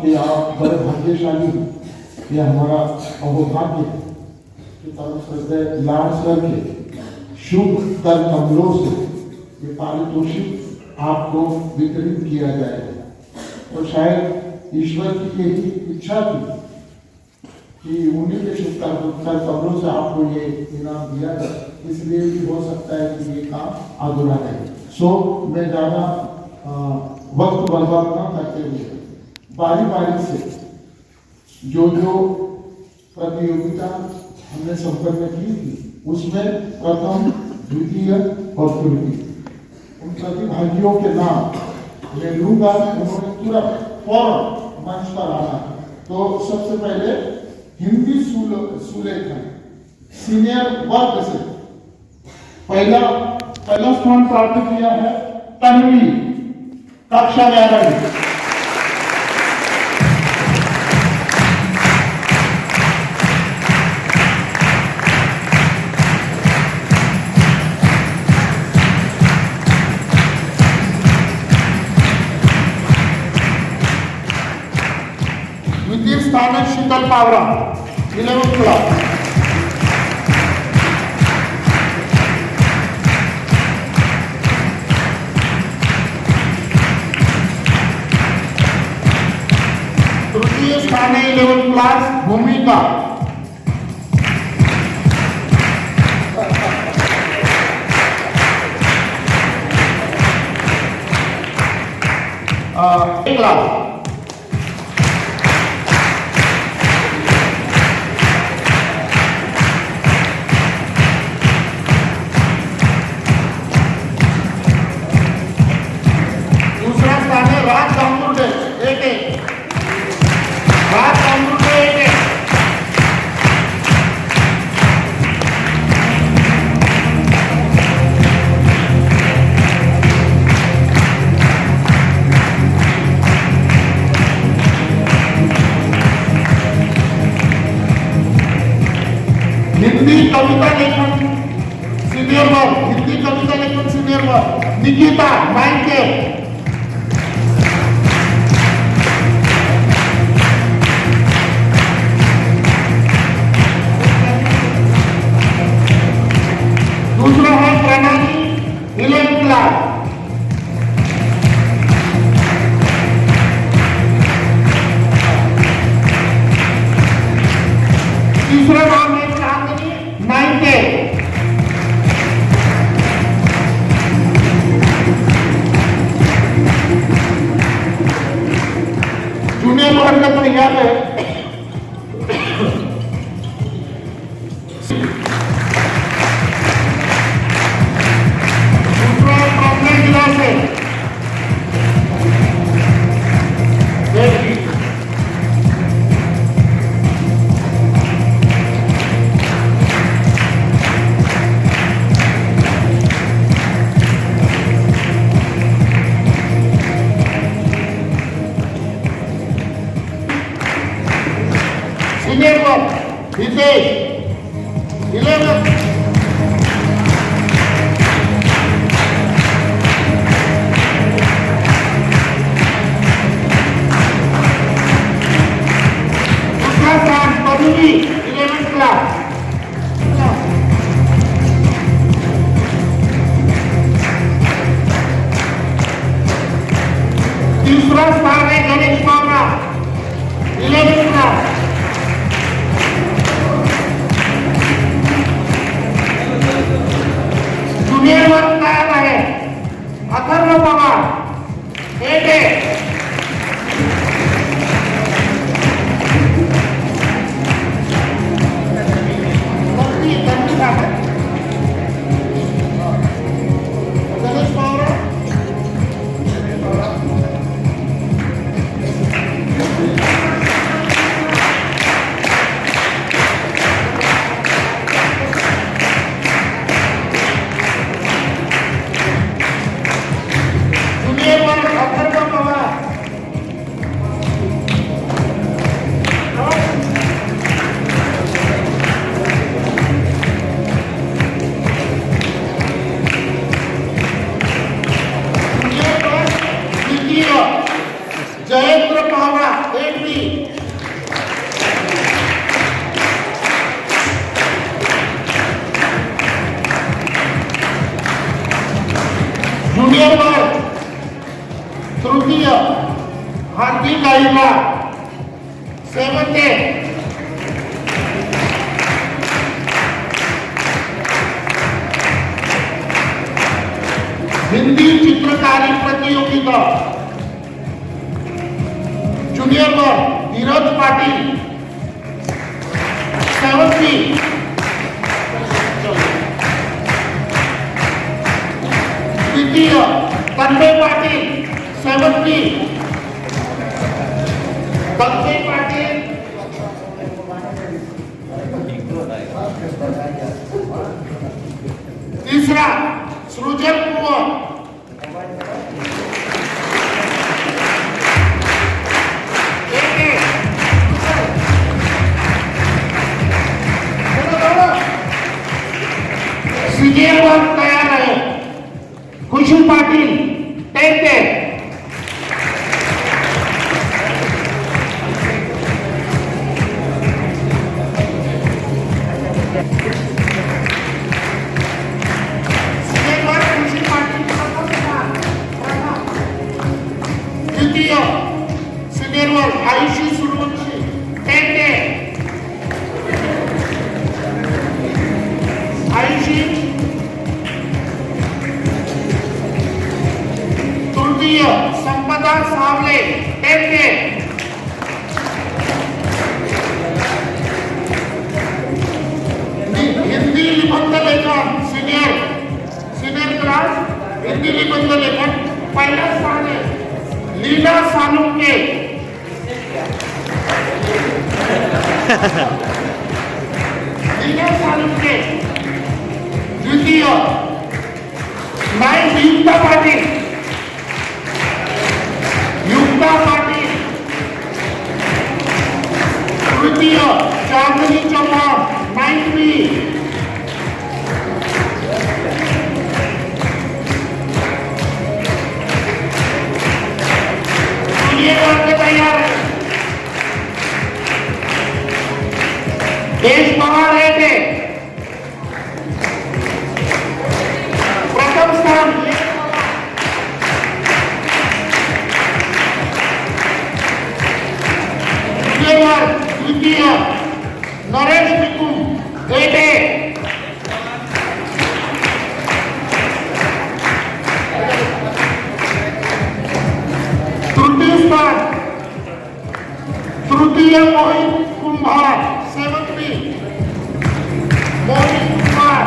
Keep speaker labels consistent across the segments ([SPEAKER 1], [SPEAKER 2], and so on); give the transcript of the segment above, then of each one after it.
[SPEAKER 1] कि आप बड़े भाग्यशाली हैं। ये हमारा अहोभाग्य है कि परम श्रद्धेय लाड सर के शुभ कर कमलों से ये पारितोषिक आपको वितरित किया जाएगा। तो शायद ईश्वर की यही इच्छा थी कि उन्हीं के शुभ कर कमलों से आपको ये इनाम दिया जाए, इसलिए भी हो सकता है कि ये काम अधूरा रहे। सो मैं ज़्यादा वक्त बर्बाद न करते हुए बारी बारी से जो प्रतियोगिता हमने संपन्न की थी उसमें प्रथम, द्वितीय और तृतीय उन प्रतिभागियों के नाम मैं लूंगा। उन्होंने तुरंत फौरन मंच पर आना। तो सबसे पहले हिंदी सुलेखन सीनियर वर्ग से पहला स्थान प्राप्त किया है तन्वी, कक्षा 11। द्वितीय स्थान है शीतल पावरा, 11th क्लास। तृतीय स्थान है 11th क्लास भूमिका। क्लास हिंदी कविता लेखन सीनियर वर्ग, हिंदी कविता लेखन सीनियर वर्ग निकिता 9K। दूसरा है प्रणाली 11th क्लास। तीसरा नाम है 9K। जूनियर वर्ग का तैयार है दूसरा प्रॉब्लम जिला से सीनियर वर्ग हितेश 11th। दूसरा स्थान पदवी 11th क्लास। तीसरा स्थान है गणेश मामा 11th क्लास। जूनियर वर्ग का है अथर्व पवार 8A। गणेश पवार ज्युनियर वर्ग तृतीय हार्दिक आईला 7th A. हिंदी चित्रकारी प्रतियोगिता जूनियर वर्ग धीरज पाटिल 7th B. द्वितीय तन्मय पाटिल 7th B. तन्मय पाटिल तीसरा सृजन कुंवर सीनियर वर्ग तैयार है खुशी पाटिल 10th A. द्वितीय सीनियर वर्ग आयुषी सूर्यवंशी 10th A. आयुषी तृतीय संपदा सावले 10th A. हिंदी निबंध लेखन सीनियर क्लास हिंदी निबंध लेखन पहला स्थान है लीला सालुंके लीला सालुंके द्वितीय नाइक युक्ता पाटिल तृतीय चांदनी चौहान 9th B. तैयार है देश पवार है प्रथम स्थान द्वितीय नरेश निकुम 8th A. तृतीय स्थान तृतीय मोहित कुंभार 7th B. मोहित कुंभार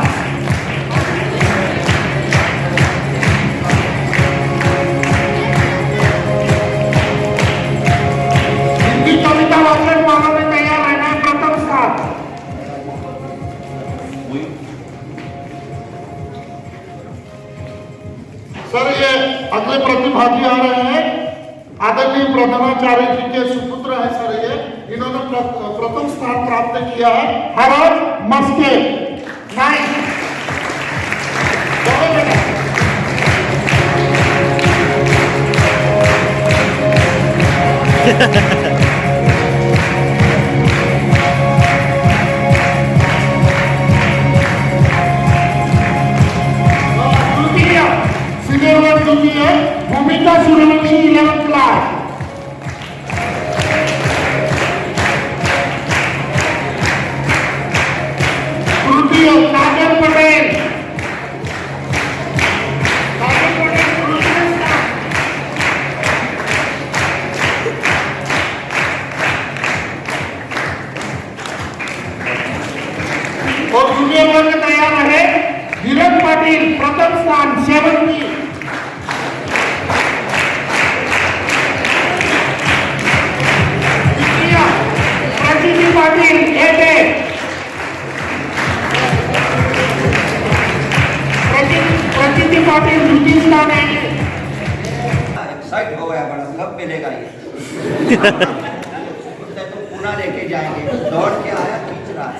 [SPEAKER 1] हिंदी कविता वाचन माला में तैयार रहना है प्रथम स्थान सर। ये अगले प्रतिभागी आ रहे हैं आदरणीय प्रधानाचार्य जी के सुपुत्र है सर। ये इन्होंने प्रथम स्थान प्राप्त किया है हरज मस्के 9th। तृतीय सीनियर वर्ग द्वितीय भूमिका सूर्यवंशी 11th क्लास। तृतीय काजल पटेल और जूनियर वर्ग तैयार है धीरज पाटिल प्रथम स्थान 7th B. Patil 8th A. प्रतीति पाटिल द्वितीय स्थान है।
[SPEAKER 2] एक्साइट हो गया बड़ा कब मिलेगा ये तो पूरा लेके जाएंगे दौड़ के आया खींच रहा है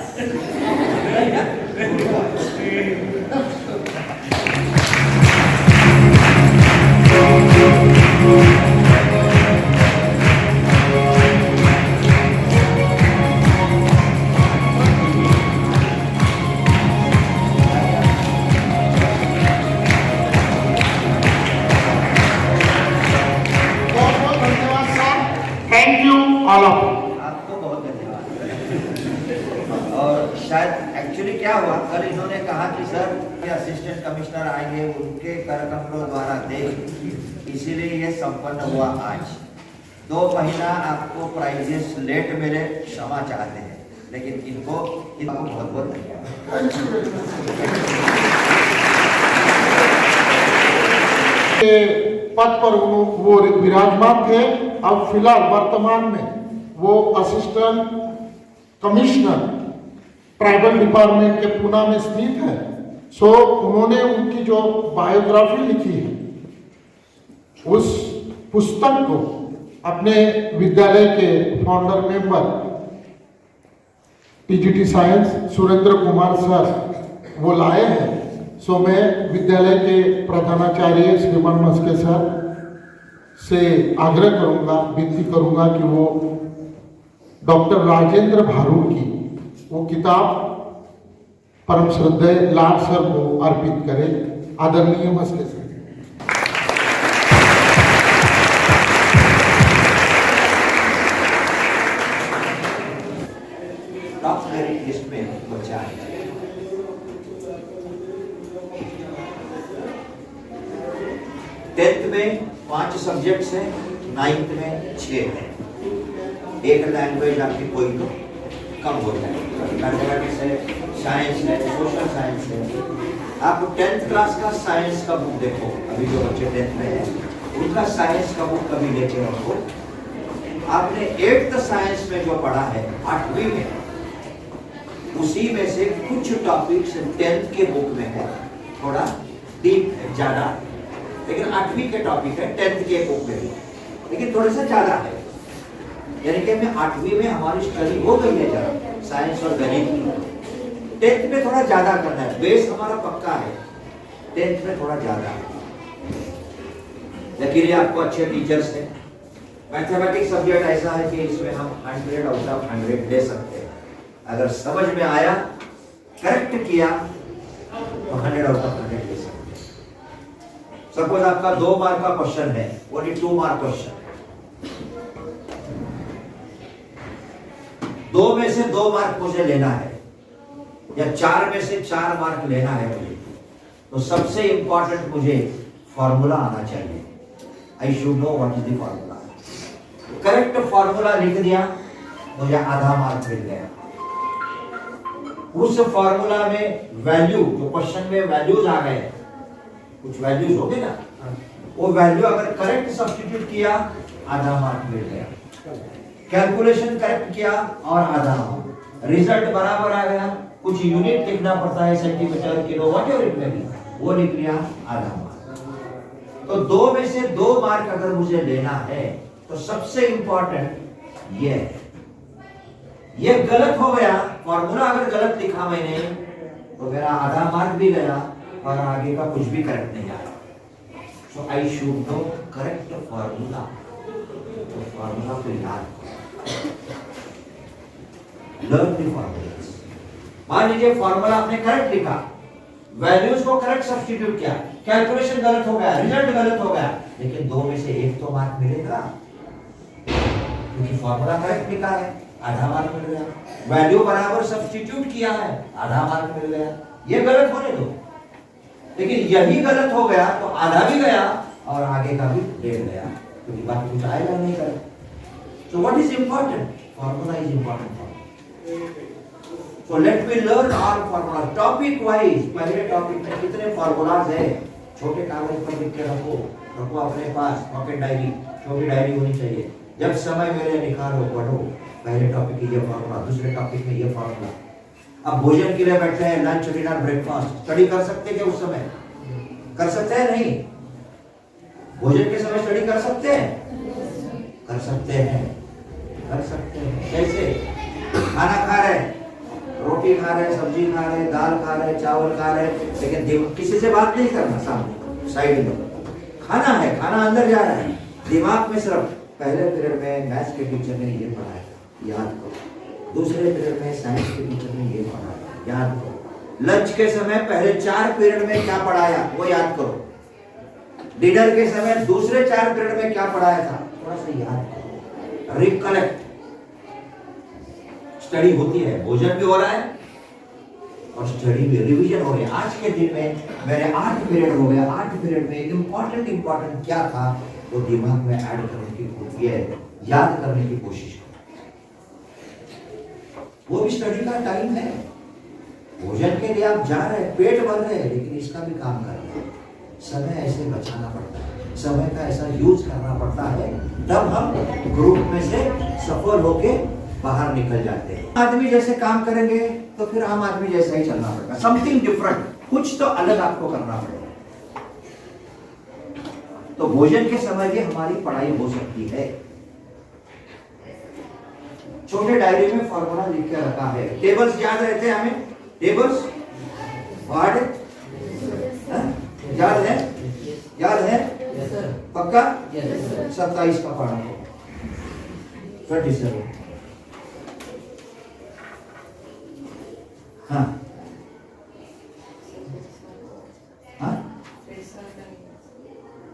[SPEAKER 2] और शायद एक्चुअली क्या हुआ, कल इन्होंने कहा कि सर असिस्टेंट कमिश्नर आएंगे, उनके कर कमलों द्वारा देख, इसीलिए ये संपन्न हुआ आज। 2 महीना आपको प्राइजेस लेट मिले, क्षमा चाहते हैं, लेकिन इनको बहुत बहुत धन्यवाद।
[SPEAKER 1] पद पर वो विराजमान थे। अब फिलहाल वर्तमान में वो असिस्टेंट कमिश्नर ट्राइबल डिपार्टमेंट के पुणे में स्थित है। सो उन्होंने उनकी जो बायोग्राफी लिखी है, उस पुस्तक को अपने विद्यालय के founder member TGT science Surendra Kumar sir वो लाए हैं। सो मैं विद्यालय के प्रधानाचार्य श्रीमान मस्के सर से आग्रह करूंगा, विनती करूंगा कि वो डॉक्टर राजेंद्र भारूड की वो किताब परम श्रद्धेय लाड सर को अर्पित करें। आदरणीय Maske sir.
[SPEAKER 2] Top merit list में बच्चा है। 10th में 5 सब्जेक्ट्स हैं, 9th में 6 हैं। एक लैंग्वेज आपकी कोई तो कम हो जाएगी, मैथमेटिक्स है, साइंस है, सोशल साइंस है। आप 10th क्लास का साइंस का बुक देखो, अभी जो बच्चे 10th में है उनका साइंस का बुक कभी लेके रखो। आपने 8th साइंस में जो पढ़ा है 8वीं में, उसी में से कुछ टॉपिक्स 10th के बुक में है, थोड़ा डीप है, ज्यादा, लेकिन 8वीं के टॉपिक है 10th के बुक में भी, लेकिन थोड़ा सा ज्यादा है। यानी कि मैं 8वीं में हमारी स्टडी हो गई है जरा साइंस और गणित की, 10th में थोड़ा ज्यादा करना है, बेस हमारा पक्का है, 10th में थोड़ा ज्यादा है। लेकिन ये आपको अच्छे टीचर्स हैं। मैथमेटिक्स सब्जेक्ट ऐसा है कि इसमें हम 100 आउट ऑफ 100 ले सकते हैं। अगर समझ में आया, करेक्ट किया तो 100 आउट ऑफ 100 ले सकते हैं। सपोज आपका 2 मार्क का क्वेश्चन है, ओनली 2 मार्क क्वेश्चन, 2 में से 2 मार्क मुझे लेना है या 4 में से 4 मार्क लेना है मुझे, तो सबसे इंपॉर्टेंट मुझे फॉर्मूला आना चाहिए। आई should know what is the formula. Correct formula लिख दिया, मुझे आधा मार्क मिल गया। उस फॉर्मूला में वैल्यू, जो क्वेश्चन में वैल्यूज आ गए, कुछ वैल्यूज हो गए ना, वो वैल्यू अगर करेक्ट सब्स्टिट्यूट किया, आधा मार्क मिल गया। कैलकुलेशन करेक्ट किया और आधा, रिजल्ट बराबर आ गया। कुछ यूनिट लिखना पड़ता है, centimetre, kilo, whatever it may be, वो लिख लिया, आधा मार्क। तो 2 में से 2 मार्क अगर मुझे लेना है तो सबसे इंपॉर्टेंट ये है। ये गलत हो गया, फॉर्मूला अगर गलत लिखा मैंने, तो मेरा आधा मार्क भी गया और आगे का कुछ भी करेक्ट नहीं आया। So I should know correct formula. तो फॉर्मूला को याद लर्न द फॉर्मूलास। मान लीजिए फॉर्मूला आपने करेक्ट लिखा, वैल्यूज को करेक्ट सब्स्टिट्यूट किया, कैलकुलेशन गलत हो गया, रिजल्ट गलत हो गया, लेकिन 2 में से 1 तो मार्क मिलेगा, क्योंकि फॉर्मूला करेक्ट लिखा है, आधा मार्क मिल गया। वैल्यू बराबर सब्स्टिट्यूट किया है, आधा मार्क मिल गया। ये गलत होने दो, लेकिन यही गलत हो गया तो आधा भी गया और आगे का भी 1.5 गया, क्योंकि बाकी कुछ आएगा नहीं करे। So what is important? Formula is important. So let me learn all formula topic wise. पहले टॉपिक में कितने फॉर्मूलाज है, छोटे कागज पर लिख के रखो अपने पास, पॉकेट डायरी, छोटी डायरी होनी चाहिए। जब समय मेरे निकालो, पढ़ो, पहले टॉपिक की ये फॉर्मूला, दूसरे टॉपिक में ये फॉर्मूला। अब भोजन के लिए बैठे हैं, लंच, डिनर, ब्रेकफास्ट, स्टडी कर सकते हैं उस समय? कर सकते हैं? नहीं। भोजन के समय स्टडी कर सकते हैं? कर सकते हैं, कर सकते हैं। कैसे? खाना खा रहे, रोटी खा रहे, सब्जी खा रहे, दाल खा रहे, चावल खा रहे, लेकिन किसी से बात नहीं करना, सामने साइड में खाना है, खाना अंदर जा रहा है, दिमाग में सिर्फ पहले पीरियड में मैथ्स के टीचर ने ये पढ़ाया, याद करो। दूसरे पीरियड में साइंस के टीचर ने ये पढ़ाया, याद करो। लंच के समय पहले 4 पीरियड में क्या पढ़ाया वो याद करो। डिनर के समय दूसरे 4 पीरियड में क्या पढ़ाया था, थोड़ा सा याद करो, रिकलेक्ट। स्टडी होती है, भोजन भी हो रहा है और स्टडी भी, रिवीजन हो रही है। आज के दिन में मेरे 8 पीरियड हो गए, 8 पीरियड में इंपॉर्टेंट क्या था वो दिमाग में ऐड करने की कोशिश, याद करने की कोशिश करो। वो भी स्टडी का टाइम है। भोजन के लिए आप जा रहे हैं, पेट भर रहे हैं, लेकिन इसका भी काम कर रहे हैं। समय ऐसे बचाना पड़ता है, समय का ऐसा यूज करना पड़ता है, तब हम ग्रुप में से सफल होके बाहर निकल जाते हैं। आदमी जैसे काम करेंगे तो फिर आम आदमी जैसा ही चलना पड़ेगा। समथिंग डिफरेंट, कुछ तो अलग आपको करना पड़ेगा। तो भोजन के समय भी हमारी पढ़ाई हो सकती है। छोटे डायरी में फॉर्मूला लिख के रखा है, टेबल्स याद रहते हैं हमें, टेबल्स वर्ड याद है, याद है पक्का? 27 का पढ़ा 27। हाँ हाँ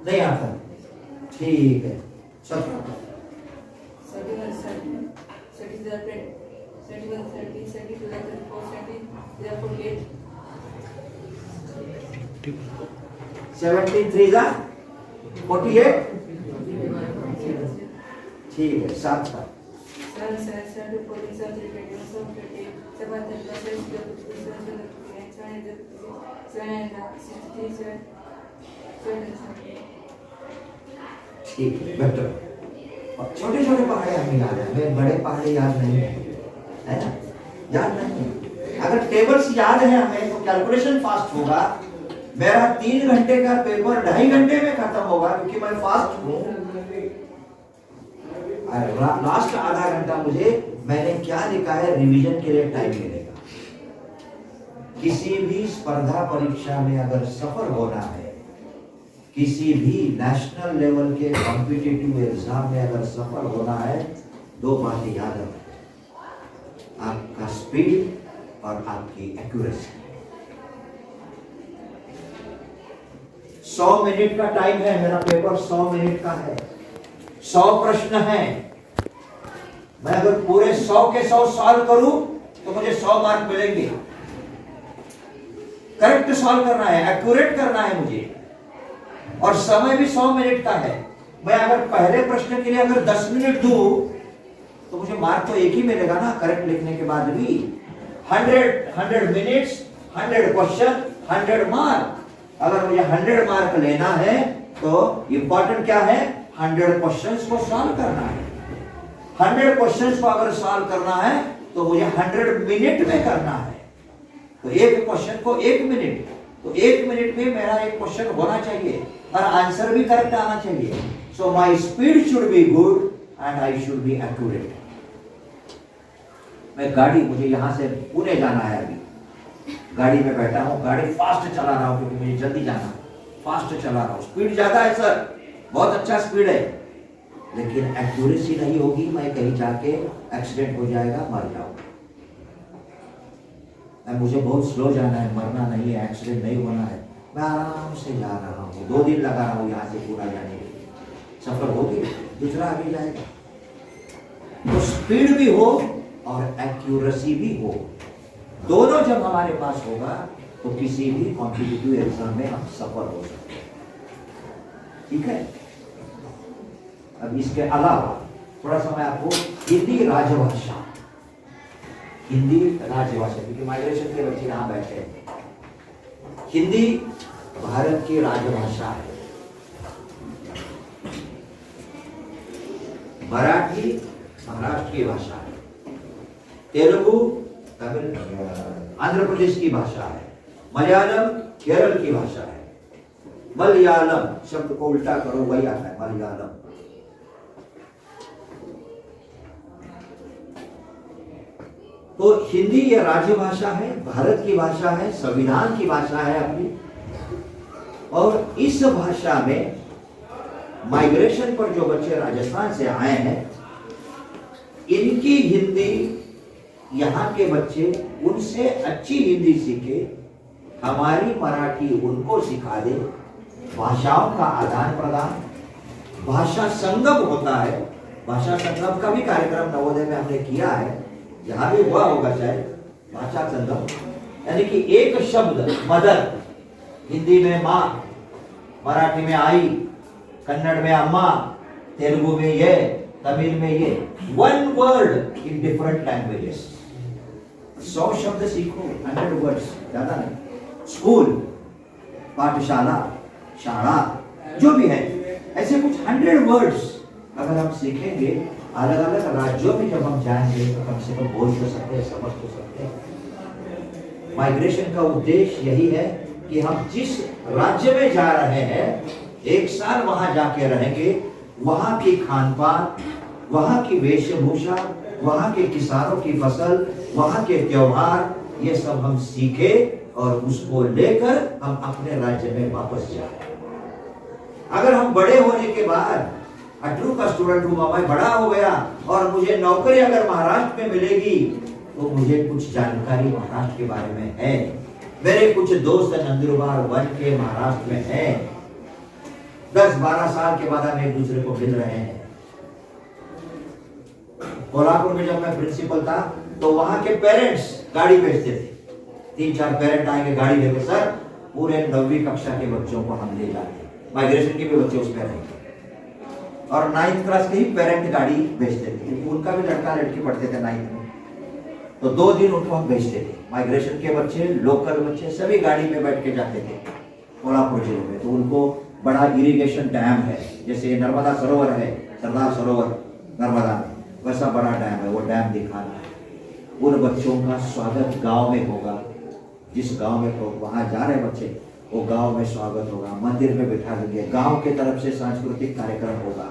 [SPEAKER 2] नहीं आता, ठीक है। 73 जा 48, ठीक है। 7 का ठीक है, बेटर। छोटे छोटे पहाड़े हमें याद है, बड़े पहाड़े याद नहीं है ना, याद नहीं। अगर टेबल्स याद है हमें तो कैलकुलेशन फास्ट होगा। मेरा 3 घंटे का पेपर 2.5 घंटे में खत्म होगा, क्योंकि मैं फास्ट हूँ। लास्ट आधा घंटा मुझे मैंने क्या लिखा है रिवीजन के लिए टाइम मिलेगा। किसी भी स्पर्धा परीक्षा में अगर सफल होना है, किसी भी नेशनल लेवल के कॉम्पिटिटिव एग्जाम में अगर सफल होना है, 2 बातें याद रखो, आपका स्पीड और आपकी एक्यूरेसी। 100 मिनट का टाइम है, मेरा पेपर 100 मिनट का है, 100 प्रश्न है। मैं अगर पूरे 100 के 100 सॉल्व करूं तो मुझे 100 मार्क मिलेंगे। करेक्ट सॉल्व करना है, एक्यूरेट करना है मुझे, और समय भी 100 मिनट का है। मैं अगर पहले प्रश्न के लिए अगर 10 मिनट दूं तो मुझे मार्क तो एक ही मिलेगा ना, करेक्ट लिखने के बाद भी। 100 मिनट्स, 100 क्वेश्चन, 100 मार्क। अगर मुझे 100 मार्क लेना है तो इंपॉर्टेंट क्या है, 100 क्वेश्चंस को सॉल्व करना है। 100 क्वेश्चंस को अगर सॉल्व करना है तो मुझे 100 मिनट में करना है। तो एक क्वेश्चन को 1 मिनट, तो 1 मिनट में मेरा एक क्वेश्चन होना चाहिए और आंसर भी करेक्ट आना चाहिए। So my speed should be good and I should be accurate. मैं गाड़ी, मुझे यहां से पुणे जाना है, अभी गाड़ी में बैठा हूं, गाड़ी फास्ट चला रहा हूं क्योंकि मुझे जल्दी जाना है, फास्ट चला रहा हूं। स्पीड ज्यादा है सर, बहुत अच्छा स्पीड है, लेकिन एक्यूरेसी नहीं होगी, मैं कहीं जाके एक्सीडेंट हो जाएगा, मर जाऊंगा। मुझे बहुत स्लो जाना है, मरना नहीं है, एक्सीडेंट नहीं होना है। मैं आराम से जा रहा हूँ, 2 दिन लगा रहा हूँ यहाँ से पूरा जाने के लिए। सफर होगी, दूसरा आगे जाएगा। तो स्पीड भी हो और एक्यूरेसी भी हो, दोनों जब हमारे पास होगा तो किसी भी कॉम्पिटिटिव एग्जाम में हम सफल हो सकते हैं। ठीक है। अब इसके अलावा थोड़ा सा मैं आपको हिंदी राजभाषा, हिंदी राजभाषा, क्योंकि माइग्रेशन के बच्चे यहाँ बैठे हैं। हिंदी भारत की राजभाषा है। मराठी महाराष्ट्र की भाषा है। तेलुगु तमिल आंध्र प्रदेश की भाषा है। मलयालम केरल की भाषा है। मलयालम शब्द को उल्टा करो वही आता है, मलयालम। तो हिंदी ये राजभाषा है, भारत की भाषा है, संविधान की भाषा है अपनी। और इस भाषा में माइग्रेशन पर जो बच्चे राजस्थान से आए हैं, इनकी हिंदी यहाँ के बच्चे उनसे अच्छी हिंदी सीखे, हमारी मराठी उनको सिखा दे। भाषाओं का आदान प्रदान, भाषा संगम होता है। भाषा संगम का भी कार्यक्रम नवोदय में हमने किया है। जहां भी हुआ होगा शायद भाषा संगम, यानी कि एक शब्द मदर, हिंदी में माँ, मराठी में आई, कन्नड़ में अम्मा, तेलुगु में ये, तमिल में ये, one word in different languages. 100 शब्द सीखो, 100 वर्ड्स, ज्यादा नहीं। स्कूल, पाठशाला, शाला, जो भी है, ऐसे कुछ 100 वर्ड्स अगर हम सीखेंगे, अलग अलग राज्यों में जब हम जाएंगे तो कम से कम बोल तो सकते हैं, समझ तो सकते हैं। माइग्रेशन का उद्देश्य यही है कि हम जिस राज्य में जा रहे हैं, 1 साल वहां जाके रहेंगे, वहां की खान पान, वहां की वेशभूषा, वहां के किसानों की फसल, वहां के त्योहार, ये सब हम सीखे और उसको लेकर हम अपने राज्य में वापस जाए। अगर हम बड़े होने के बाद, अटरू का स्टूडेंट हुआ, मैं बड़ा हो गया और मुझे नौकरी अगर महाराष्ट्र में मिलेगी, तो मुझे कुछ जानकारी महाराष्ट्र के बारे में है, मेरे कुछ दोस्त नंदुरबार वन के महाराष्ट्र में हैं, 10-12 साल के बाद हम एक दूसरे को मिल रहे हैं। कोल्हापुर में जब मैं प्रिंसिपल था तो वहां के पेरेंट्स गाड़ी भेजते थे, 3-4 पेरेंट आएंगे गाड़ी लेके, सर पूरे 9वीं कक्षा के बच्चों को हम ले जाते, माइग्रेशन के भी बच्चे उसमें रहेंगे, और 9th क्लास के ही पेरेंट गाड़ी भेजते थे, उनका भी लड़का लड़की पढ़ते थे 9th में, तो 2 दिन उनको हम भेजते थे। माइग्रेशन के बच्चे, लोकल बच्चे सभी गाड़ी में बैठ के जाते थे कोल्हापुर जिले में। तो उनको बड़ा इरिगेशन डैम है, जैसे नर्मदा सरोवर है, सरदार सरोवर नर्मदा में, वैसा बड़ा डैम है, वो डैम दिखाना है। उन बच्चों का स्वागत गांव में होगा, जिस गांव में तो वहां जा रहे बच्चे, वो गांव में स्वागत होगा, मंदिर में बिठा देंगे, गांव की तरफ से सांस्कृतिक कार्यक्रम होगा,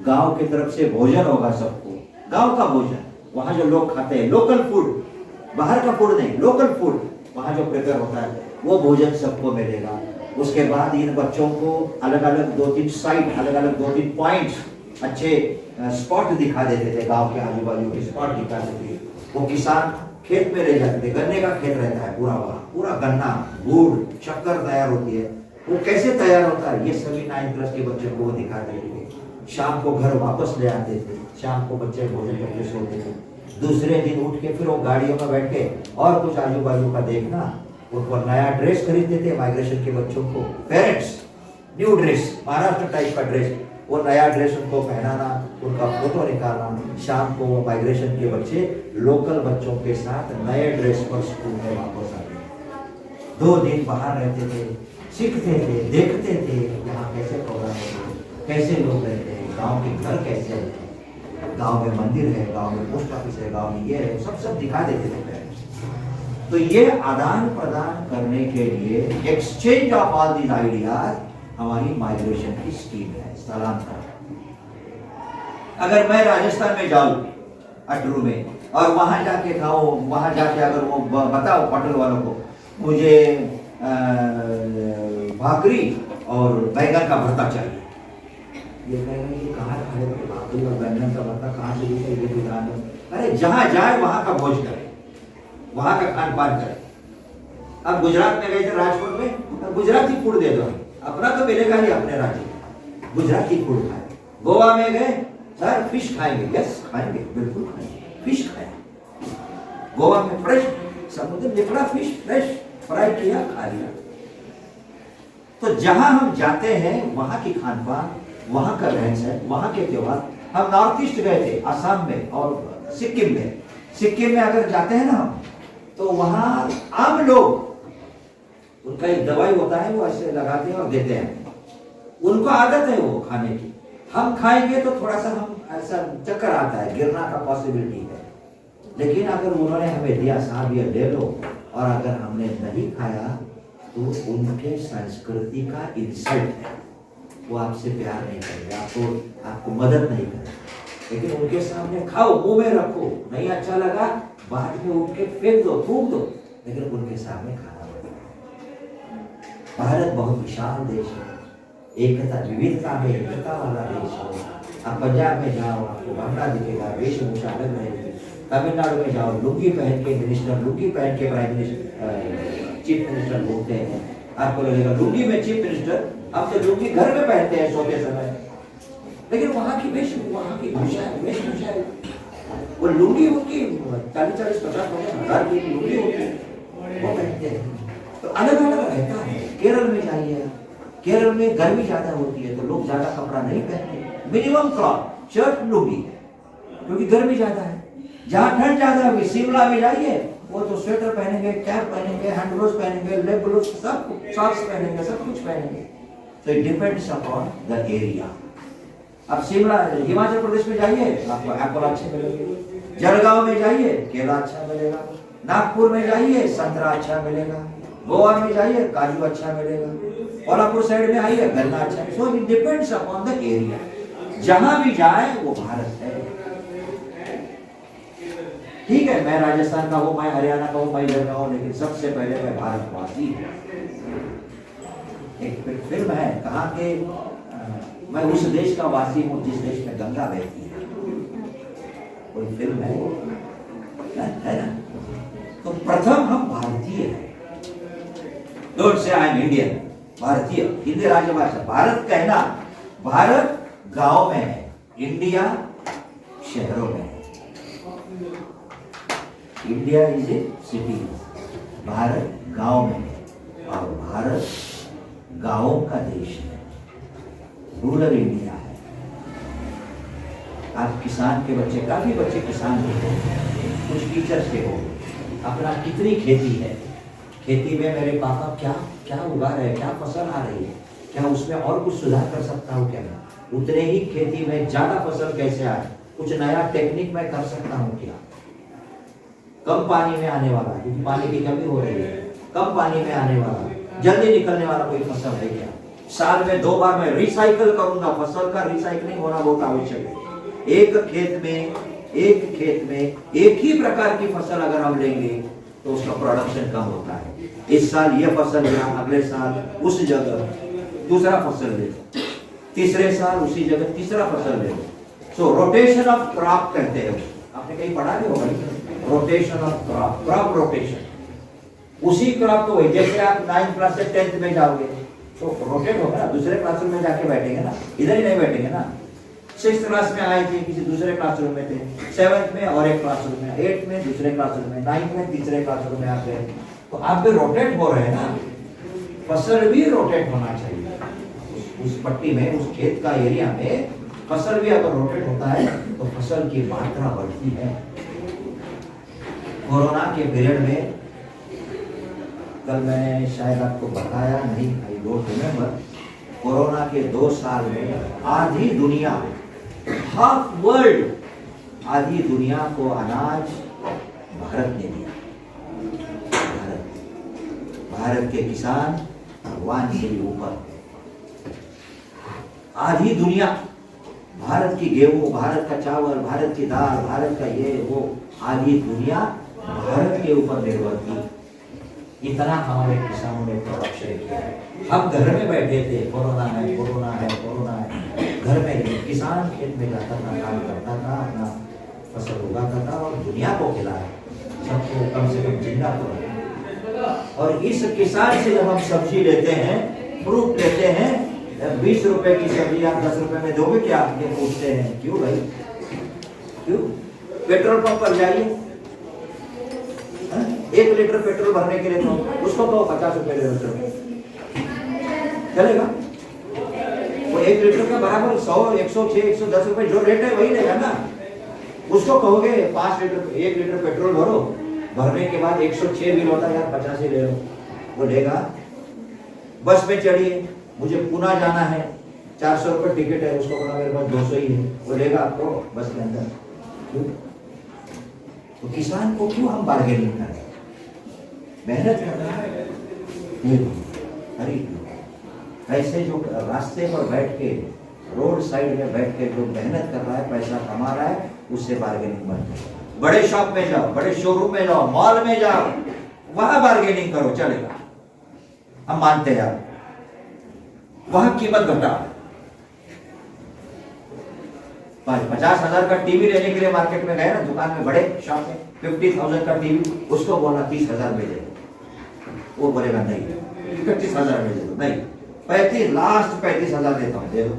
[SPEAKER 2] गांव की तरफ से भोजन होगा सबको, गांव का भोजन, वहां जो लोग खाते हैं, लोकल फूड, बाहर का फूड नहीं, लोकल फूड वहां जो प्रिपेयर होता है, वो भोजन सबको मिलेगा। उसके बाद इन बच्चों को अलग अलग 2-3 साइट, अलग अलग 2-3 पॉइंट्स, अच्छे स्पॉट दिखा देते थे, गांव के आजू बाजू के स्पॉट दिखाते थे। वो किसान खेत में ले जाते थे, गन्ने का खेत रहता है पूरा, वहां पूरा गन्ना, गुड़, शक्कर तैयार होती है, वो कैसे तैयार होता है, ये सभी 9th क्लास के बच्चों को वो दिखाते थे। शाम को घर वापस ले आते थे, शाम को बच्चे भोजन करके सोते थे। दूसरे दिन उठ के फिर वो गाड़ियों में बैठ के और कुछ आजू बाजू का देखना, उनको नया ड्रेस खरीदते थे माइग्रेशन के बच्चों को, parents new dress, Maharashtra type का ड्रेस, वो नया ड्रेस उनको पहनाना, उनका फोटो निकालना। शाम को वो माइग्रेशन के बच्चे लोकल बच्चों के साथ नए ड्रेस पर स्कूल में वापस आते। 2 दिन बाहर रहते थे, सीखते थे, देखते थे यहाँ कैसे प्रोग्राम होते हैं, कैसे लोग रहते हैं, गांव के घर कैसे रहते हैं, गांव में मंदिर है, गांव में पोस्ट ऑफिस है, गांव में ये है, सब दिखा देते थे पेरेंट्स। तो ये आदान प्रदान करने के लिए, exchange of all these ideas, हमारी माइग्रेशन की स्कीम है, स्थलांतरण। अगर मैं राजस्थान में जाऊं अटरू में और वहां जाके खाऊं, वहां जाके अगर वो बताओ होटल वालों को मुझे भाकरी और बैंगन का भरता चाहिए, ये कहेंगे कि कहाँ खाएगा भाकरी और बैंगन का भरता, कहाँ से ये दुकान है? अरे जहां जाए वहां का भोज करे, वहां का खान पान करे। अब गुजरात में गए थे, राजकोट में, गुजराती फूड दे दो, अपना तो मिलेगा ही अपने राज्य में, गुजराती फूड खाए। गोवा में गए, सर फिश खाएंगे, यस खाएंगे, बिल्कुल खाएंगे, फिश खाए। गोवा में फ्रेश समुद्र निकला फिश, फ्रेश फ्राई किया, खा लिया। तो जहां हम जाते हैं वहां की खान पान, वहां का रहन सहन, वहां के त्योहार। हम नॉर्थ ईस्ट गए थे, आसाम में और सिक्किम में। सिक्किम में अगर जाते हैं ना हम, तो वहां आम लोग, उनका एक दवाई होता है, वो ऐसे लगाते हैं और देते हैं, उनको आदत है वो खाने की। हम खाएंगे तो थोड़ा सा हम ऐसा चक्कर आता है, गिरना का पॉसिबिलिटी है। लेकिन अगर उन्होंने हमें दिया, साहब ये ले लो, और अगर हमने नहीं खाया तो उनके संस्कृति का इंसल्ट है, वो आपसे प्यार नहीं करेंगे, आपको मदद नहीं करेंगे। लेकिन उनके सामने खाओ, मुंह में रखो, नहीं अच्छा लगा बाद में उठ के फेंक दो, थूक दो, लेकिन उनके सामने खाना पड़ेगा। भारत बहुत विशाल देश है, एकता विविधता में एकता वाला देश है। आप पंजाब में जाओ, आपको बांग्ला दिखेगा, वेशभूषा अलग रहेगी। तमिलनाडु में जाओ, लुंगी पहन के मिनिस्टर, लुंगी पहन के प्राइम मिनिस्टर, चीफ मिनिस्टर बोलते हैं, आपको लगेगा लुंगी में चीफ मिनिस्टर। हम तो लुंगी घर में पहनते हैं सोते समय, लेकिन वहां की वेशभूषा वो लुंगी उनकी 40-50 की लुंगी होती है, वो पहनते हैं। तो अलग अलग रहता है। केरल में जाइए, केरल में गर्मी ज्यादा होती है तो लोग ज्यादा कपड़ा नहीं पहनते, मिनिमम क्लॉथ, शर्ट लुंगी, क्योंकि गर्मी ज्यादा है। जहाँ ठंड ज्यादा होगी, शिमला में जाइए, वो तो स्वेटर पहनेंगे, कैप पहनेंगे, हैंड ग्लोव्स पहनेंगे, लेग ग्लोव्स, सब सॉक्स पहनेंगे, सब कुछ पहनेंगे। तो it depends upon the area. अब शिमला, हिमाचल प्रदेश में जाइए, आपको एप्पल अच्छे मिलेंगे। जलगांव में जाइए, केला अच्छा मिलेगा। नागपुर में जाइए, संतरा अच्छा मिलेगा। गोवा में जाइए, काजू अच्छा मिलेगा। कोल्हापुर साइड में आइए, गन्ना अच्छा। So it depends upon the area. जहां भी जाए वो भारत है। ठीक है, मैं राजस्थान का हूं, मैं हरियाणा का हूं, मैं इधर का हूं, लेकिन सबसे पहले मैं भारतवासी हूं। एक फिल्म है, कहा कि मैं उस देश का वासी हूं जिस देश में गंगा बहती है। कोई फिल्म है ना? तो प्रथम हम भारतीय हैं। Don't say I am Indian. भारतीय, हिंदी राजभाषा। भारत कहना, भारत गांव में है, इंडिया शहरों में है। India is a city, Bharat गांव में है, और भारत गांवों का देश है, रूरल इंडिया है। आप किसान के बच्चे, काफी बच्चे किसान के हो, कुछ टीचर्स के हो, अपना कितनी खेती है, खेती में मेरे पापा क्या क्या उगा रहे हैं, क्या फसल आ रही है, क्या उसमें और कुछ सुधार कर सकता हूँ क्या मैं, उतने ही खेती में ज्यादा फसल कैसे आए, कुछ नया टेक्निक मैं कर सकता हूँ क्या। कम पानी में आने वाला, क्योंकि पानी की कमी हो रही है, कम पानी में आने वाला, जल्दी निकलने वाला कोई फसल है क्या। साल में 2 बार मैं रिसाइकल करूंगा, फसल का रिसाइकलिंग होना बहुत आवश्यक है। एक खेत में एक ही प्रकार की फसल अगर हम लेंगे तो उसका प्रोडक्शन कम होता है। इस साल ये फसल लिया, अगले साल उस जगह दूसरा फसल ले, तीसरे साल उसी जगह तीसरा फसल ले। सो रोटेशन ऑफ क्रॉप कहते हैं, आपने कहीं पढ़ा नहीं होगा, rotation of crop, crop rotation. उसी क्रॉप को, जैसे आप 9th क्लास से 10th में जाओगे तो रोटेट होगा ना, दूसरे क्लासरूम में जाके बैठेंगे ना, इधर ही नहीं बैठेंगे ना। 6th क्लास में आए थे, किसी दूसरे क्लासरूम में थे, 7th में और एक क्लासरूम में, 8th में दूसरे क्लासरूम में, 9th में तीसरे क्लासरूम में आते हैं। तो आप भी रोटेट हो रहे हैं ना, फसल भी रोटेट होना चाहिए। उस पट्टी में, उस खेत का एरिया में फसल भी अगर रोटेट होता है तो फसल की मात्रा बढ़ती है। कोरोना के पीरियड में, कल मैंने शायद आपको बताया नहीं, आई डोंट रिमेम्बर, कोरोना के 2 साल में आधी दुनिया, हाफ वर्ल्ड, आधी दुनिया को अनाज भारत ने दिया। भारत के किसान भगवान से भी ऊपर, आधी दुनिया, भारत की गेहूं, भारत का चावल, भारत की दाल, भारत का ये वो, आधी दुनिया भारत के ऊपर निर्भर थी। इतना हमारे किसानों ने प्रोडक्शन किया है। हम घर में बैठे थे, कोरोना है, कोरोना है, कोरोना है, घर में किसान खेत में जाता था, काम करता था, अपना फसल उगाता था और दुनिया को खिलाया, सबको कम से कम जिंदा तो रखा। और इस किसान से जब हम सब्जी लेते हैं, फ्रूट लेते हैं, 20 रुपए की सब्जी आप 10 रुपए में दोगे क्या, ये पूछते हैं। क्यों भाई, क्यों? पेट्रोल पंप पर जाइए, 1 लीटर पेट्रोल भरने के लिए तो उसको तो 50 रुपए ले लो, चलेगा? वो 1 लीटर का बराबर 100, 106, 110 रुपए जो रेट है वही लेगा ना। उसको कहोगे 5 लीटर, 1 लीटर पेट्रोल भरो, भरने के बाद 106 बिल होता है, यार 50 ही ले लो, वो लेगा। बस में चढ़िए, मुझे पुणे जाना है, 400 रुपए टिकट है, उसको बोला मेरे पास 200 ही है, वो लेगा आपको बस के अंदर। क्यों? तो किसान को क्यों हम बार्गेनिंग करें? मेहनत करना है, खरीद। ऐसे जो रास्ते पर बैठ के, रोड साइड में बैठ के जो मेहनत कर रहा है, पैसा कमा रहा है, उससे बार्गेनिंग मत करो। बड़े शॉप में जाओ, बड़े शोरूम में जाओ, मॉल में जाओ, वहां बार्गेनिंग करो, चलेगा, हम मानते हैं आप, वहां कीमत घटाओ। 50,000 का टीवी लेने के लिए मार्केट में गए ना, दुकान में, बड़े शॉप में 50,000 का टीवी, उसको बोलना 30,000 में दे दो, वो बोलेगा नहीं 25,000 में दे दो, नहीं 35, लास्ट 35,000 देता हूँ, दे दो,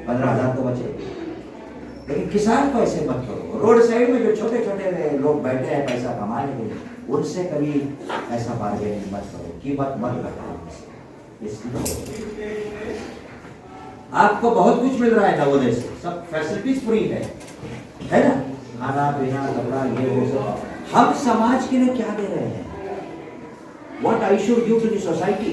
[SPEAKER 2] 15,000 तो बचे। लेकिन किसान को ऐसे मत करो। रोड साइड में जो छोटे छोटे लोग बैठे हैं पैसा कमाने के लिए, उनसे कभी ऐसा बार्गेनिंग मत करो, कीमत मत घटाओ। आपको बहुत कुछ मिल रहा है नवोदय से, सब फैसिलिटीज फ्री है ना, खाना पीना कपड़ा ये वो सब। हम समाज के लिए क्या दे रहे हैं? What I should give to the society?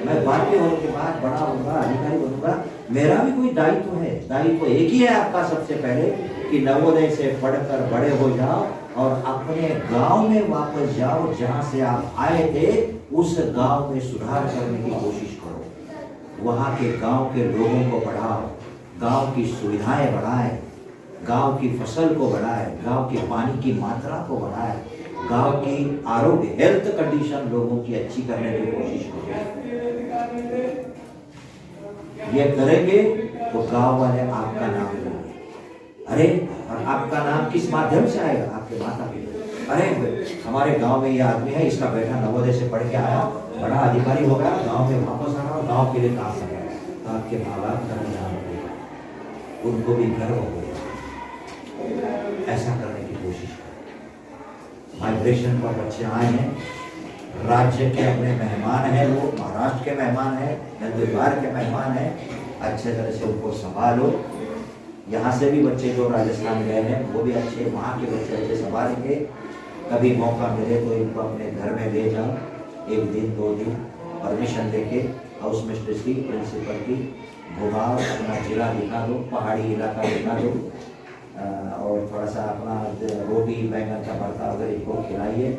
[SPEAKER 2] मैं भारतीय होने के बाद बड़ा होगा, अधिकारी बनूंगा, मेरा भी कोई दायित्व है। दायित्व एक ही है आपका, सबसे पहले कि नवोदय से पढ़कर बड़े हो जाओ और अपने गांव में वापस जाओ, जहां से आप आए थे उस गांव में सुधार करने की कोशिश करो। वहां के गांव के लोगों को बढ़ाओ, गांव की सुविधाएं बढ़ाएं, गांव की फसल को बढ़ाएं, गांव के पानी की मात्रा को बढ़ाएं, गांव की आरोग्य हेल्थ कंडीशन लोगों की अच्छी करने की कोशिश करो। ये करेंगे तो गांव वाले आपका नाम लेंगे। अरे, और आपका नाम किस माध्यम से आएगा? आपके माता पिता। अरे, हमारे गांव में ये आदमी है, इसका बेटा नवोदय से पढ़ के आया, बड़ा अधिकारी हो गया, गांव में वापस आ रहा, गांव के लिए काम कर रहा है। तो आपके माँ बाप का भी नाम होगा, उनको भी गर्व होगा। ऐसा करने की कोशिश करें। माइग्रेशन पर बच्चे आए हैं, राज्य के अपने मेहमान हैं, लोग महाराष्ट्र के मेहमान हैं, नंदुरबार के मेहमान हैं, अच्छे तरह से उनको संभालो। यहाँ से भी बच्चे जो राजस्थान गए हैं वो भी अच्छे, वहाँ के बच्चे अच्छे संभालेंगे। कभी मौका मिले तो इनको अपने घर में ले जाओ, 1 दिन 2 दिन परमिशन लेके हाउस मिस्ट्रेस की, प्रिंसिपल की, घुमाओ, अपना जिला दिखा दो, पहाड़ी इलाका दिखा दो, और थोड़ा सा अपना रोटी बैंगन का भरता वगैरह इनको खिलाइए।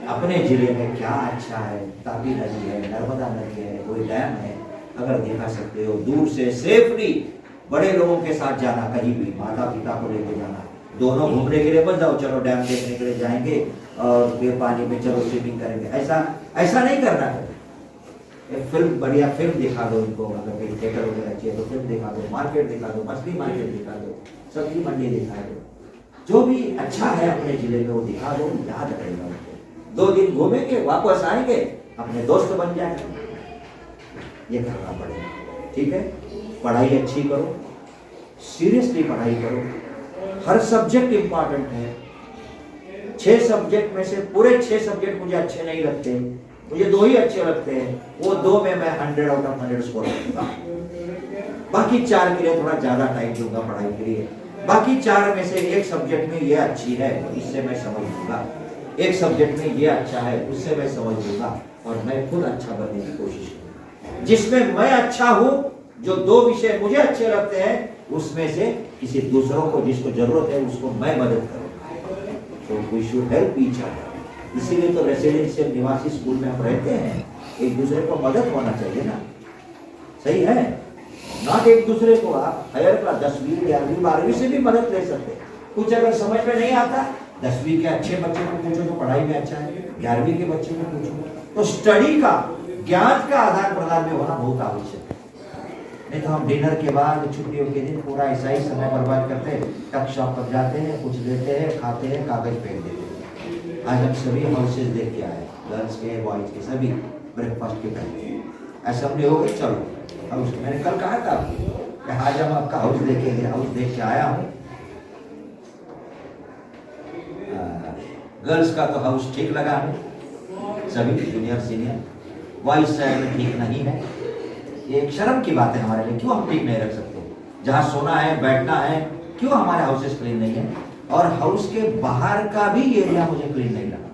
[SPEAKER 2] अपने जिले में क्या अच्छा है, तापी नदी है, नर्मदा नदी है, कोई डैम है, अगर दिखा सकते हो, दूर से सेफली बड़े लोगों के साथ जाना, कहीं भी माता पिता को लेके जाना, दोनों घूमने के लिए मत जाओ, चलो डैम देखने के लिए जाएंगे और फिर पानी में चलो स्विमिंग करेंगे, ऐसा नहीं करना है। एक फिल्म, बढ़िया फिल्म दिखा दो इनको, मतलब कि थिएटर वगैरह अच्छी है तो फिल्म दिखा दो, मार्केट दिखा दो, मछली मार्केट दिखा दो, सब्जी मंडी दिखा दो, जो भी अच्छा है अपने जिले में वो दिखा दो, याद रहेगा उनको। 2 दिन घूमेंगे, वापस आएंगे, अपने दोस्त बन जाएंगे। ये करना पड़ेगा, ठीक है। पढ़ाई अच्छी करो, सीरियसली पढ़ाई करो, हर सब्जेक्ट इंपॉर्टेंट है। 6 सब्जेक्ट में से पूरे 6 सब्जेक्ट मुझे अच्छे नहीं लगते, मुझे 2 ही अच्छे लगते हैं, वो 2 में मैं 100 आउट ऑफ 100 स्कोर करूंगा। बाकी 4 के लिए थोड़ा ज्यादा टाइम दूंगा पढ़ाई के लिए। बाकी 4 में से एक सब्जेक्ट में ये अच्छी है तो इससे मैं समझ लूंगा, एक सब्जेक्ट में ये अच्छा है उससे मैं समझ लूंगा, और मैं खुद अच्छा बनने की कोशिश करूंगा। जिसमें मैं अच्छा हूं, जो 2 विषय मुझे अच्छे लगते हैं, उसमें से किसी दूसरों को जिसको जरूरत है उसको मैं मदद करूंगा। तो we should help each other. इसीलिए तो रेसिडेंशियल निवासी स्कूल में हम रहते हैं, एक दूसरे को मदद होना चाहिए ना, सही है। नॉट एक दूसरे को आप हायर क्लास 10वीं 11वीं 12वीं से भी मदद ले सकते हैं। कुछ अगर समझ में नहीं आता, 10वीं के अच्छे बच्चे को पूछो तो पढ़ाई में अच्छा है, 11वीं के बच्चे को पूछो तो स्टडी का, ज्ञान का आदान प्रदान में होना बहुत आवश्यक है। नहीं तो हम डिनर के बाद छुट्टियों के दिन पूरा ऐसा ही समय बर्बाद करते हैं, टक शॉप पर जाते हैं, कुछ लेते हैं, खाते हैं, कागज फेंक देते हैं। आज हम सभी हाउसेज देख के आए, गर्ल्स के बॉयज के सभी ब्रेकफास्ट के पहले असेंबली हो गई, चलो हाउस। मैंने कल कहा था कि आज हम आपका हाउस देखेंगे, हाउस देख के आया हूँ। गर्ल्स का तो हाउस ठीक लगा हमें, सभी जूनियर सीनियर। बॉयज साइड ठीक नहीं है, ये एक शर्म की बात है हमारे लिए। क्यों हम ठीक नहीं रख सकते? जहाँ सोना है, बैठना है, क्यों हमारे हाउसेस क्लीन नहीं है? और हाउस के बाहर का भी एरिया मुझे क्लीन नहीं लगा,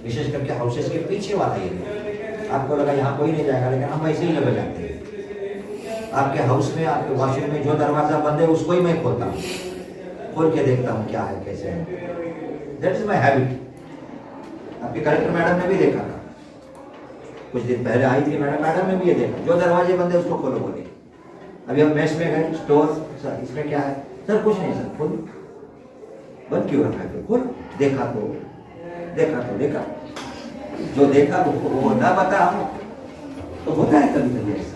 [SPEAKER 2] विशेष करके हाउसेस के पीछे वाला एरिया। आपको लगा यहाँ कोई नहीं जाएगा, लेकिन हम वैसे ही लगे जाते हैं। आपके हाउस में, आपके वॉशरूम में जो दरवाजा बंद है उसको ही मैं खोलता हूँ, खोल के देखता हूँ क्या है, कैसे है। That is my habit. आपके कलेक्टर मैडम ने भी देखा था, कुछ दिन पहले आई थी मैडम ने भी ये देखा, जो दरवाजे बंद है उसको खोलो बोले। अभी हम मेस में गए, स्टोर, सर इसमें क्या है? सर कुछ नहीं सर, खोलो। बंद क्यों रखा है? खोलो। देखा तो जो देखा वो ना बता, तो होता है कभी कभी ऐसा।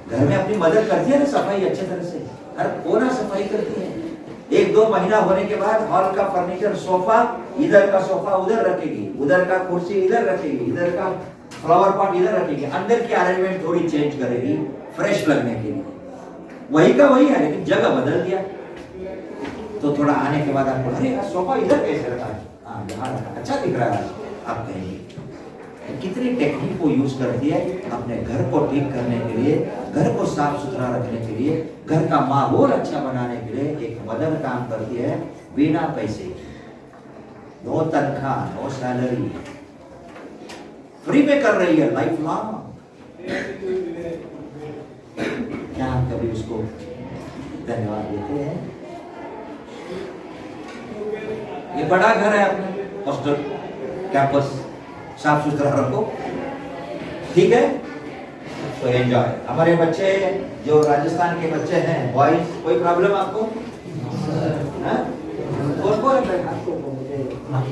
[SPEAKER 2] घर में अपनी मदद करती है ना, सफाई अच्छे तरह से, हर कोना सफाई करती है। 1-2 महीना होने के बाद हॉल का फर्नीचर, सोफा, इधर का सोफा उधर रखेगी, उधर का कुर्सी इधर रखेगी, इधर का फ्लावर पॉट इधर रखेगी, अंदर की अरेंजमेंट थोड़ी चेंज करेगी फ्रेश लगने के लिए। वही का वही है, लेकिन जगह बदल दिया। तो थोड़ा आने के बाद आपको अरे यार सोफा इधर कैसे रखा है, हाँ यहाँ रखा, अच्छा दिख रहा है, आप कहेंगे। तो कितनी टेक्निक को यूज करती है अपने घर को ठीक करने के लिए, घर को साफ सुथरा रखने के लिए, घर का माहौल अच्छा बनाने के लिए। एक मदर काम करती है बिना पैसे, नो तनख्वाह, नो सैलरी, फ्री में कर रही है लाइफ लॉन्ग। क्या हम कभी उसको धन्यवाद देते हैं? ये बड़ा घर है अपना, हॉस्टल कैंपस, साफ सुथरा रखो, ठीक है। तो एंजॉय। हमारे बच्चे जो राजस्थान के बच्चे हैं, बॉयज, कोई प्रॉब्लम आपको? कौन है आपको?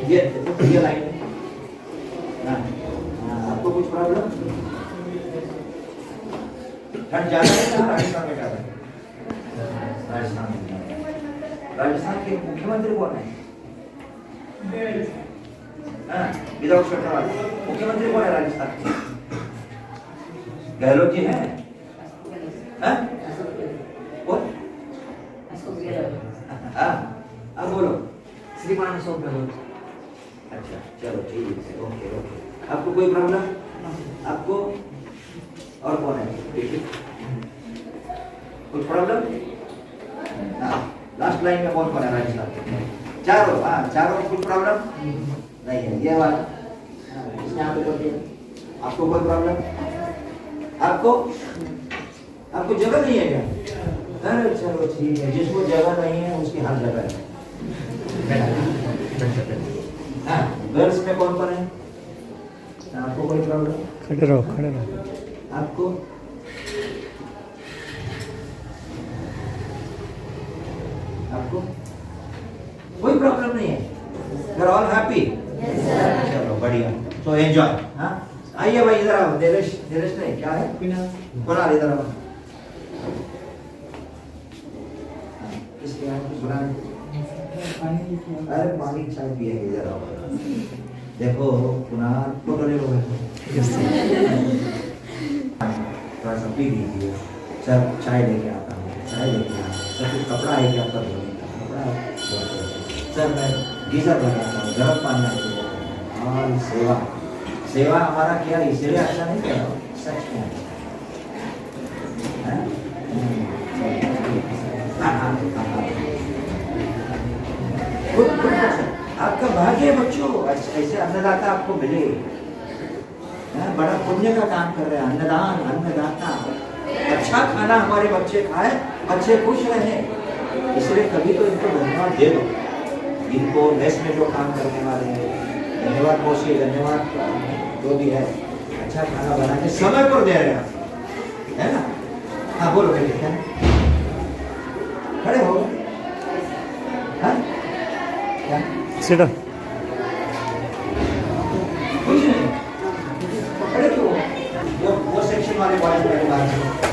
[SPEAKER 2] ये लाइन आपको कुछ प्रॉब्लम? ठंड ज्यादा है ना राजस्थान में? ज्यादा राजस्थान के मुख्यमंत्री कौन है? विदाउट स्वेटर वाले मुख्यमंत्री कौन है राजस्थान के? गहलोत जी हैं? कौन? अब बोलो।
[SPEAKER 3] श्रीमान अशोक गहलोत।
[SPEAKER 2] अच्छा चलो ठीक है, ओके ओके। आपको कोई प्रॉब्लम? आपको और कौन है? कुछ प्रॉब्लम? लास्ट लाइन में कौन कौन है राजस्थान? चारों, हाँ चारों कुछ प्रॉब्लम नहीं है। ये वाला इसने यहाँ पे कर दिया। आपको कोई प्रॉब्लम? आपको जगह नहीं है क्या? अरे चलो ठीक है, जिसको जगह नहीं है उसकी हर जगह है। हाँ गर्ल्स में कौन कौन है? आपको कोई प्रॉब्लम?
[SPEAKER 4] खड़े रहो।
[SPEAKER 2] आपको कोई प्रॉब्लम नहीं है? You are all happy? चलो बढ़िया। So enjoy. हाँ आइए भाई इधर आओ। देवेश नहीं, क्या है? कुणाल इधर आओ। किसके यहाँ कुछ बनाने? अरे पानी चाय पिएंगे, इधर आओ। देखो कुणाल फोटो ले लो। थोड़ा सा पी लीजिए। सर चाय लेके आता हूँ, चाय लेके आता हूँ। सर कुछ कपड़ा है क्या आपका? कपड़ा सर मैं गीजर लगाता हूँ, गर्म पानी देता हूँ। और सेवा हमारा क्या इसलिए अच्छा नहीं कर रहा हूँ, सच में। आपका भाग्य है बच्चों, ऐसे अन्नदाता आपको मिले। बड़ा पुण्य का काम कर रहे हैं, अन्नदान, अन्नदाता। अच्छा खाना हमारे बच्चे खाए, बच्चे खुश रहे, इसलिए कभी तो इनको धन्यवाद दे दो। इनको मेस में जो काम करने वाले हैं, धन्यवाद मोशी, धन्यवाद जो भी है, अच्छा खाना बना के समय पर दे रहे हैं, है ना? हाँ बोलो बेटे, क्या खड़े हो? हाँ क्या?
[SPEAKER 4] Sit down.
[SPEAKER 2] कुछ नहीं, खड़े क्यों? वो सेक्शन वाले बॉयज मेरे बारे में